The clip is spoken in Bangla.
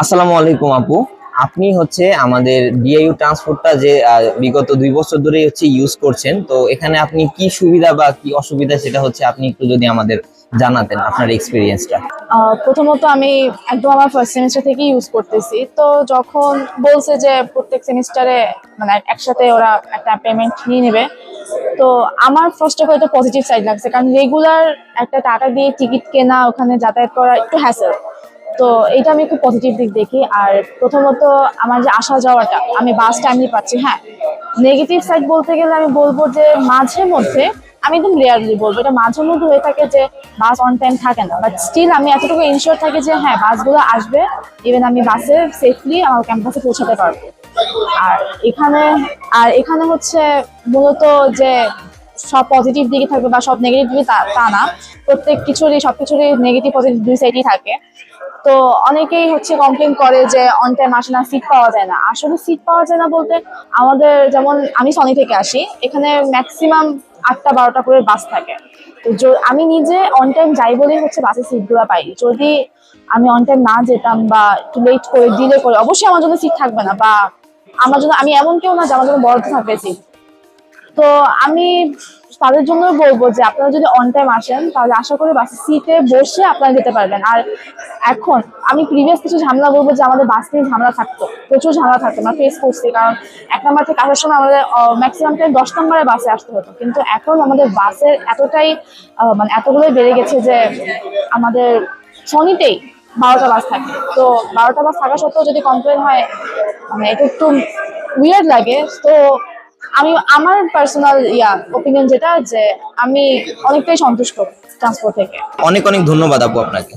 আসসালামু আলাইকুম আপু। আপনি হচ্ছে আমাদের ডিআইইউ ট্রান্সপোর্টটা যে বিগত 2 বছর ধরেই হচ্ছে ইউজ করছেন, তো এখানে আপনি কি সুবিধা বা কি অসুবিধা সেটা হচ্ছে আপনি একটু যদি আমাদের জানাতেন আপনার এক্সপিরিয়েন্সটা। প্রথমত আমি একদম আমার ফার্স্ট সেমিস্টার থেকে ইউজ করতেছি। তো যখন বলছে যে প্রত্যেক সেমিস্টারে মানে একসাথে ওরা একটা পেমেন্ট নিয়ে নেবে, তো আমার ফার্স্ট অফ অল এটা পজিটিভ সাইড লাগছে, কারণ রেগুলার একটা টাকা দিয়ে টিকিট কেনা, ওখানে যাতায়াত করা একটু হ্যাসেল। তো এটা আমি খুব পজিটিভ দিক দেখি। আর প্রথমত আমার যে আসা যাওয়াটা, আমি বাস টাইমলি পাচ্ছি। হ্যাঁ, নেগেটিভ সাইড বলতে গেলে আমি বলবো যে মাঝে মধ্যে, আমি একদম রেয়ারলি বলবো, এটা মাঝে মধ্যে হয়ে থাকে যে বাস অন টাইম থাকে না, বাট স্টিল আমি এতটুকু ইনশিওর থাকি যে হ্যাঁ বাসগুলো আসবে, ইভেন আমি বাসে সেফলি আমার ক্যাম্পাসে পৌঁছাতে পারবো। আর এখানে আর এখানে হচ্ছে মূলত যে সব পজিটিভ দিকে থাকবে বা সব নেগেটিভ দিকে তা না, প্রত্যেক কিছুরই সবকিছুরই নেগেটিভ পজিটিভ দুই সাইডই থাকে। তো অনেকেই হচ্ছে কমপ্লেন করে যে অন টাইম আসে না, সিট পাওয়া যায় না। আসলে সিট পাওয়া যায় না বলতে, আমাদের যেমন আমি সনি থেকে আসি, এখানে ম্যাক্সিমাম 8টা-12টা করে বাস থাকে। তো আমি নিজে অন টাইম যাই বলেই হচ্ছে বাসের সিটগুলো পাই। যদি আমি অন টাইম না যেতাম বা একটু লেট করে ডিলে করে, অবশ্যই আমার জন্য সিট থাকবে না, বা আমার জন্য আমি এমন কেউ না যে আমার জন্য বরাদ্দ থাকবে সিট। তো আমি তাদের জন্য বলবো যে আপনারা যদি অন টাইম আসেন, তাহলে আশা করি বাসের সিটে বসে আপনারা যেতে পারবেন। আর এখন আমি প্রিভিয়াস কিছু ঝামেলা বলবো যে আমাদের বাস নিয়ে ঝামেলা থাকতো, প্রচুর ঝামেলা থাকতো, আমরা ফেস করছি। কারণ 1 নম্বর থেকে আসার সময় আমাদের ম্যাক্সিমাম টাইম 10 নম্বরে বাসে আসতে হতো, কিন্তু এখন আমাদের বাসের এতটাই মানে এতগুলোই বেড়ে গেছে যে আমাদের সনিতেই 12টা বাস থাকে। তো 12টা বাস থাকা সত্ত্বেও যদি কমপ্লেন হয়, মানে এটা একটু উইয়ার্ড লাগে। তো আমি আমার পার্সোনাল ওপিনিয়ন যেটা, যে আমি অনেকটাই সন্তুষ্ট ট্রান্সপোর্ট থেকে। অনেক অনেক ধন্যবাদ আপু আপনাকে।